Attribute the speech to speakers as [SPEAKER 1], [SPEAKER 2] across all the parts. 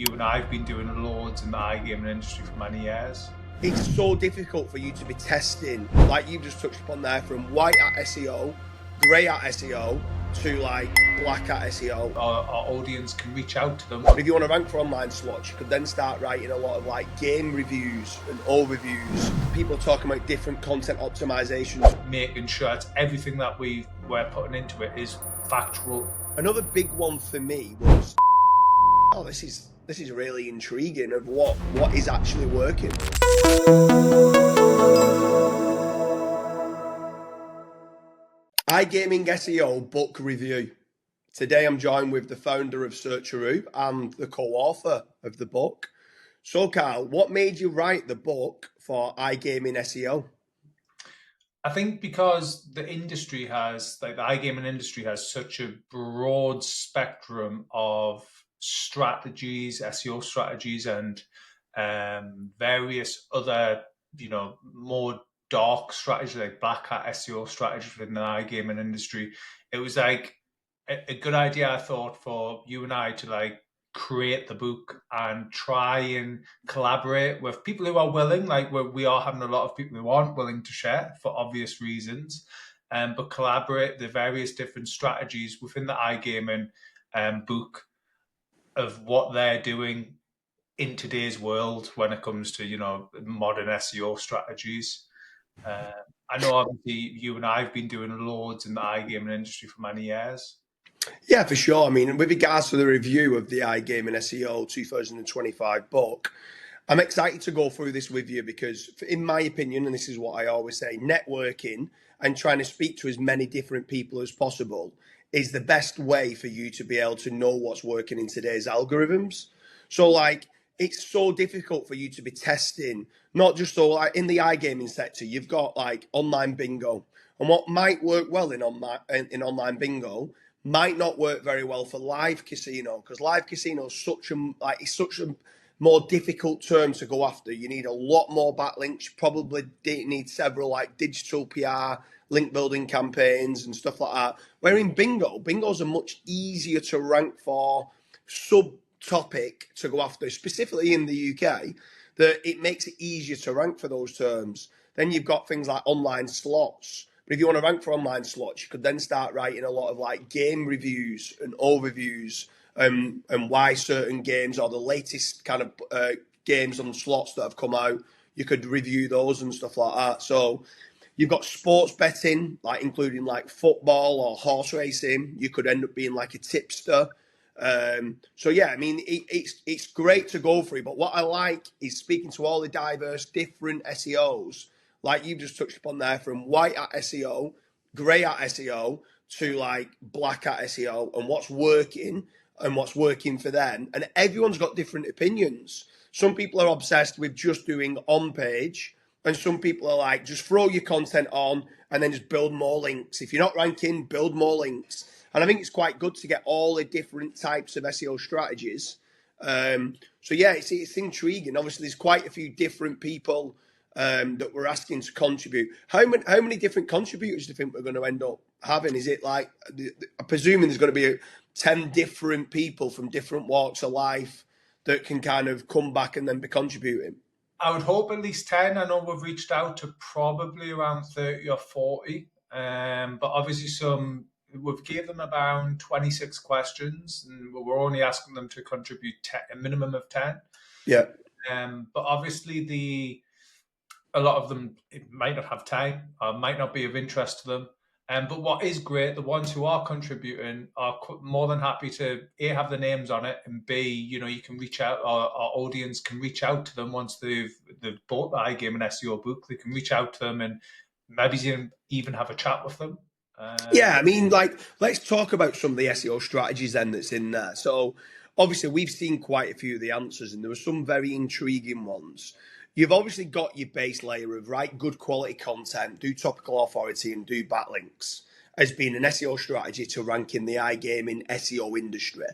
[SPEAKER 1] you and I have been doing loads in the iGaming industry for many years.
[SPEAKER 2] It's so difficult for you to be testing, like you just touched upon there, from white at SEO, grey at SEO, to like black at SEO.
[SPEAKER 1] Our audience can reach out to them.
[SPEAKER 2] If you want to rank for online slots, you could then start writing a lot of like game reviews and overviews. People talking about different content optimizations.
[SPEAKER 1] Making sure that everything that we're putting into it is factual.
[SPEAKER 2] Another big one for me was, oh, this is really intriguing of what is actually working. iGaming SEO book review. Today I'm joined with the founder of Searcharoo and the co-author of the book. So Karl, what made you write the book for iGaming SEO?
[SPEAKER 1] I think because the industry has, like the iGaming industry has such a broad spectrum of strategies, SEO strategies, and various other, more dark strategies like black hat SEO strategies within the iGaming industry. It was like a good idea, I thought, for you and I to like create the book and try and collaborate with people who are willing. Like we are having a lot of people who aren't willing to share for obvious reasons, but collaborate the various different strategies within the iGaming book of what they're doing in today's world when it comes to modern SEO strategies. I know obviously you and I have been doing loads in the iGaming industry for many years.
[SPEAKER 2] Yeah, for sure. I mean, with regards to the review of the iGaming SEO 2025 book, I'm excited to go through this with you because, in my opinion, and this is what I always say, networking and trying to speak to as many different people as possible is the best way for you to be able to know what's working in today's algorithms. So, like, it's so difficult for you to be testing, not just so like in the iGaming sector, you've got like online bingo, and what might work well in online bingo might not work very well for live casino, because live casino is such a more difficult term to go after. You need a lot more backlinks. You probably need several like digital PR, link building campaigns and stuff like that. Where in bingo's a much easier to rank for subtopic to go after, specifically in the UK, that it makes it easier to rank for those terms. Then you've got things like online slots. But if you want to rank for online slots, you could then start writing a lot of like game reviews and overviews and why certain games or the latest kind of games on slots that have come out, you could review those and stuff like that. So you've got sports betting, like including like football or horse racing. You could end up being like a tipster. So yeah, I mean, it's great to go through, but what I like is speaking to all the diverse different SEOs, like you just touched upon there, from white at SEO, grey at SEO, to like black at SEO, and what's working for them. And everyone's got different opinions. Some people are obsessed with just doing on page, and some people are like, just throw your content on and then just build more links. If you're not ranking, build more links. And I think it's quite good to get all the different types of SEO strategies. So yeah, it's intriguing. Obviously, there's quite a few different people that we're asking to contribute. How many different contributors do you think we're going to end up having? Is it like, I'm presuming there's going to be 10 different people from different walks of life that can kind of come back and then be contributing?
[SPEAKER 1] I would hope at least 10. I know we've reached out to probably around 30 or 40, but obviously we've given them around 26 questions, and we're only asking them to contribute a minimum of 10.
[SPEAKER 2] Yeah.
[SPEAKER 1] But obviously a lot of them, it might not have time or might not be of interest to them. But what is great, the ones who are contributing are more than happy to A, have the names on it, and B, you can reach out, our audience can reach out to them once they've bought the iGaming SEO book. They can reach out to them and maybe even have a chat with them.
[SPEAKER 2] Yeah, I mean, like, let's talk about some of the SEO strategies then that's in there. So obviously we've seen quite a few of the answers, and there were some very intriguing ones. You've obviously got your base layer of write good quality content, do topical authority, and do backlinks as being an SEO strategy to rank in the iGaming SEO industry.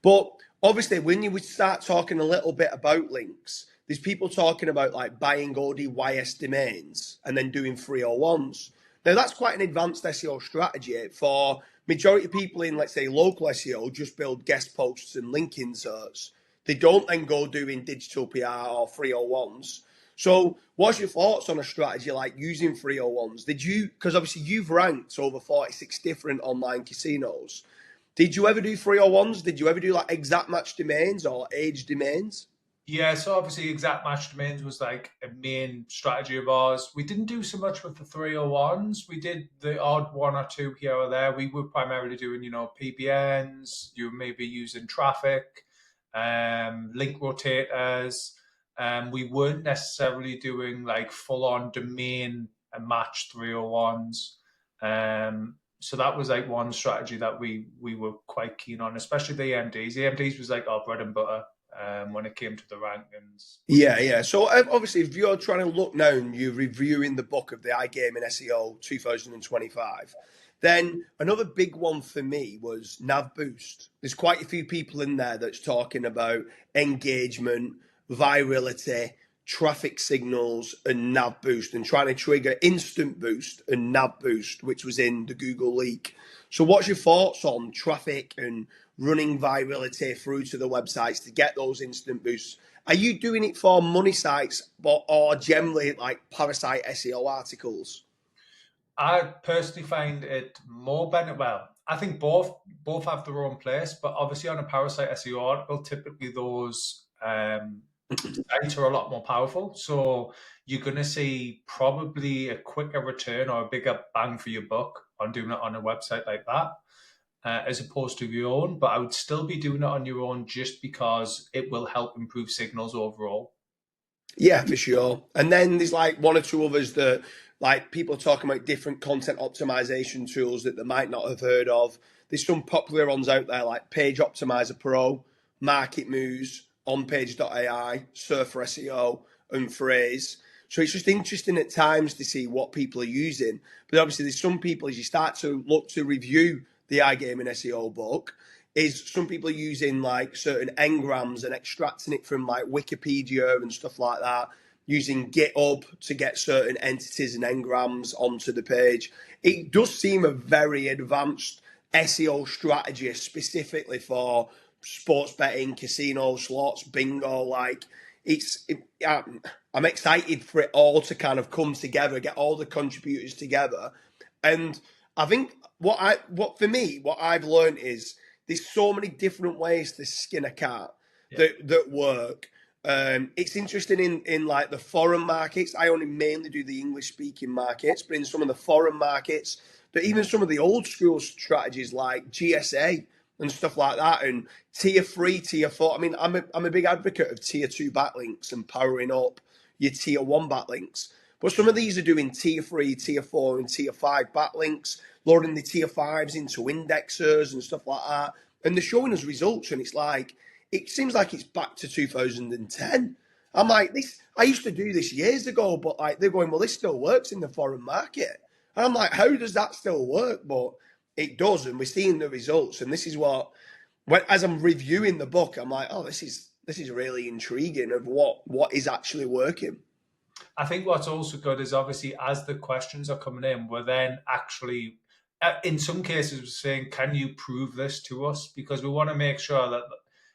[SPEAKER 2] But obviously, when you would start talking a little bit about links, there's people talking about like buying ODYS domains and then doing 301s. Now, that's quite an advanced SEO strategy. For majority of people in, let's say, local SEO, just build guest posts and link inserts. They don't then go doing digital PR or 301s. So what's your thoughts on a strategy like using 301s? Did you, because obviously you've ranked over 46 different online casinos. Did you ever do 301s? Did you ever do like exact match domains or age domains?
[SPEAKER 1] Yeah, so obviously exact match domains was like a main strategy of ours. We didn't do so much with the 301s. We did the odd one or two here or there. We were primarily doing, PBNs, you were maybe using traffic, link rotators. We weren't necessarily doing like full on domain and match 301s. So that was like one strategy that we were quite keen on, especially the EMDs. The EMDs was like our bread and butter when it came to the rankings.
[SPEAKER 2] Yeah, yeah. So obviously, if you're trying to look now and you're reviewing the book of the iGaming SEO 2025, then another big one for me was Nav Boost. There's quite a few people in there that's talking about engagement, virality, traffic signals, and Nav Boost, and trying to trigger Instant Boost and Nav Boost, which was in the Google leak. So, what's your thoughts on traffic and running virality through to the websites to get those instant boosts? Are you doing it for money sites or generally like parasite SEO articles?
[SPEAKER 1] I personally find it more benefit. Well, I think both have their own place, but obviously on a parasite SEO article, typically those sites are a lot more powerful. So you're going to see probably a quicker return or a bigger bang for your buck on doing it on a website like that, as opposed to your own. But I would still be doing it on your own just because it will help improve signals overall.
[SPEAKER 2] Yeah, for sure. And then there's like one or two others that like people talking about different content optimization tools that they might not have heard of. There's some popular ones out there like Page Optimizer Pro, Market Moves, OnPage.ai, Surfer SEO, and Phrase. So it's just interesting at times to see what people are using. But obviously, there's some people as you start to look to review the iGaming SEO book, is some people are using like certain engrams and extracting it from like Wikipedia and stuff like that, using GitHub to get certain entities and engrams onto the page. It does seem a very advanced SEO strategy specifically for sports betting, casino, slots, bingo. Like I'm excited for it all to kind of come together, get all the contributors together. And I think what for me, what I've learned is there's so many different ways to skin a cat that work. It's interesting in like the foreign markets. I only mainly do the English speaking markets, but in some of the foreign markets, but even some of the old school strategies like GSA and stuff like that, and tier 3, tier 4. I mean, I'm a big advocate of tier 2 backlinks and powering up your tier 1 backlinks. But some of these are doing tier 3, tier 4, and tier 5 backlinks, loading the tier 5s into indexers and stuff like that. And they're showing us results, and it's like, it seems like it's back to 2010. I'm like, this, I used to do this years ago, but like they're going, well, this still works in the foreign market. And I'm like, how does that still work? But it does, and we're seeing the results. And this is what, as I'm reviewing the book, I'm like, oh, this is really intriguing of what is actually working.
[SPEAKER 1] I think what's also good is obviously as the questions are coming in, we're then actually, in some cases, we're saying, can you prove this to us? Because we want to make sure that,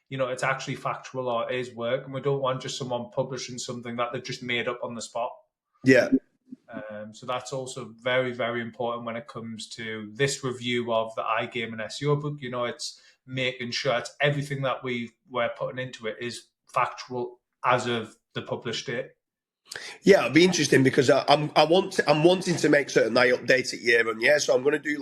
[SPEAKER 1] it's actually factual or it is work. And we don't want just someone publishing something that they've just made up on the spot.
[SPEAKER 2] Yeah.
[SPEAKER 1] So that's also very, very important when it comes to this review of the iGaming SEO book. It's making sure it's everything that we're putting into it is factual as of the published date.
[SPEAKER 2] Yeah, it'll be interesting because I'm wanting to make certain I update it year on year. So I'm going to do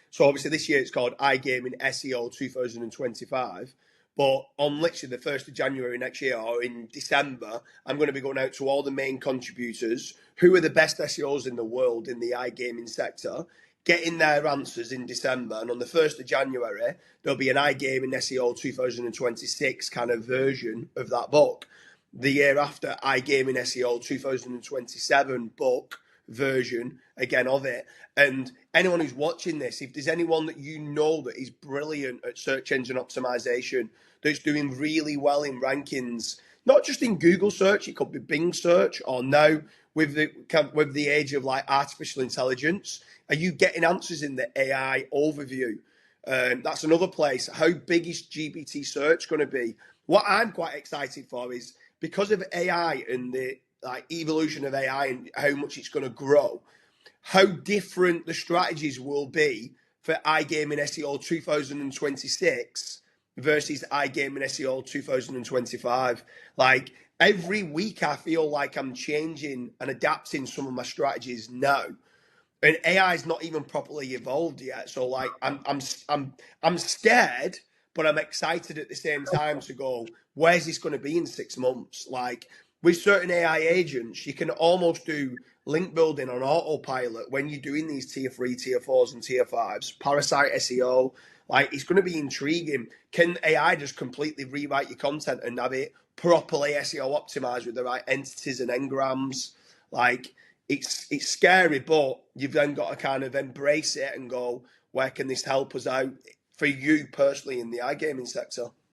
[SPEAKER 2] so obviously this year it's called iGaming SEO 2025. But on literally the 1st of January next year or in December, I'm going to be going out to all the main contributors who are the best SEOs in the world in the iGaming sector, getting their answers in December. And on the 1st of January, there'll be an iGaming SEO 2026 kind of version of that book. The year after, iGaming SEO 2027 book version again of it. And anyone who's watching this, if there's anyone that you know that is brilliant at search engine optimization, that's doing really well in rankings, not just in Google search, it could be Bing search, or now with the age of like artificial intelligence, are you getting answers in the AI overview? That's another place. How big is GPT search going to be? What I'm quite excited for is because of AI and the evolution of AI and how much it's going to grow, how different the strategies will be for iGaming SEO 2026 versus iGaming SEO 2025. Like every week, I feel like I'm changing and adapting some of my strategies now, and AI is not even properly evolved yet. So like I'm scared, but I'm excited at the same time to go, where's this going to be in 6 months? Like with certain AI agents, you can almost do link building on autopilot when you're doing these tier 3, tier 4s and tier 5s, parasite SEO. Like it's going to be intriguing. Can AI just completely rewrite your content and have it properly SEO optimized with the right entities and engrams? Like it's scary, but you've then got to kind of embrace it and go, where can this help us out for you personally in the iGaming sector?